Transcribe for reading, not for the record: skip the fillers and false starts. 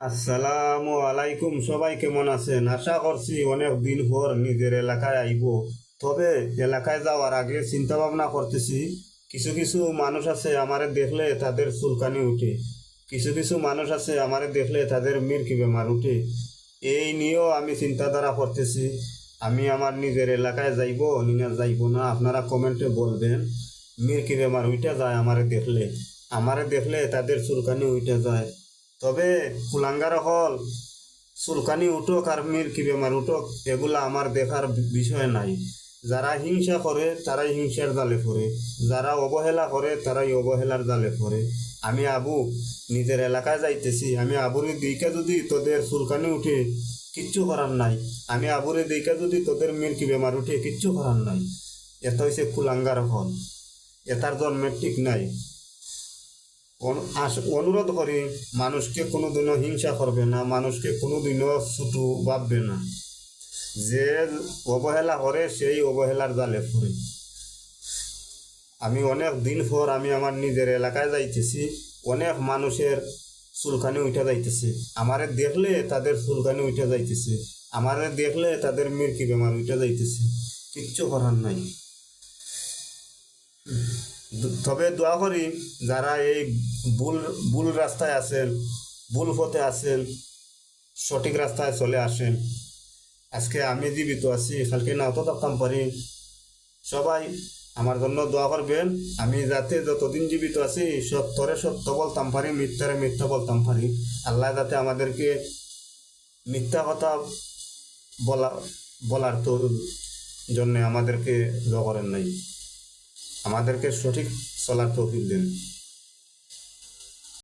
আসসালামু আলাইকুম। সবাই কেমন আছেন? আশা করছি অনেক দিন পর নিজের এলাকায় আইব। তবে এলাকায় যাওয়ার আগে চিন্তা ভাবনা করতেছি, কিছু কিছু মানুষ আছে আমারে দেখলে তাদের চুলকানি উঠে, কিছু কিছু মানুষ আছে আমারে দেখলে তাদের মির্কি বেমার উঠে। এই নিয়েও আমি চিন্তাধারা করতেছি, আমি আমার নিজের এলাকায় যাইব না যাইব না। আপনারা কমেন্টে বলবেন। মির্কি বেমার উঠে যায় আমারে দেখলে তাদের চুলকানি উঠে যায়। তবে কুলাঙ্গার হল চুলকানি উঠোক আর মির্কি বেমার উঠোক, এগুলা আমার দেখার বিষয় নাই। যারা হিংসা করে তারাই হিংসার জালে পড়ে, যারা অবহেলা করে তারাই অবহেলার জালে পড়ে। আমি আবু নিজের এলাকায় যাইতেছি, আমি আবুরে দিকে যদি তোদের চুলকানি উঠে কিচ্ছু করার নাই, আমি আবুরে দিকে যদি তোদের মির্কি বেমার উঠে কিচ্ছু করার নাই। এটা হইছে কুলাঙ্গার হল, এটার জন্মের ঠিক নাই। অনুরোধ করি, মানুষকে কোনোদিনও হিংসা করবে না, মানুষকে কোনোদিনও ছোট ভাববে না। যে অবহেলা করে সেই অবহেলার জালে পড়ে। আমি অনেক দিন পর আমি আমার নিজের এলাকায় যাইতেছি, অনেক মানুষের চুলকানি উঠে যাইতেছে। আমারে দেখলে তাদের চুলকানি উঠে যাইতেছে, আমারে দেখলে তাদের মির্কি বেমার উঠে যাইতেছে। কিচ্ছু করার নাই। তবে দোয়া করি, যারা এই ভুল ভুল রাস্তায় আছেন, ভুল পথে আছেন, সঠিক রাস্তায় চলে আসেন। আজকে আমি জীবিত আছি, কালকে নাও তো থাকতাম পারি। সবাই আমার জন্য দোয়া করবেন, আমি যাতে যতদিন জীবিত আছি সত্যরে সত্য বলতাম পারি, মিথ্যারে মিথ্যা বলতাম পারি। আল্লাহ যাতে আমাদেরকে মিথ্যা কথা বলা বলার তো জন্য আমাদেরকে দোয়া করেন নাই, আমাদেরকে সঠিক চলার তৌফিক দেন।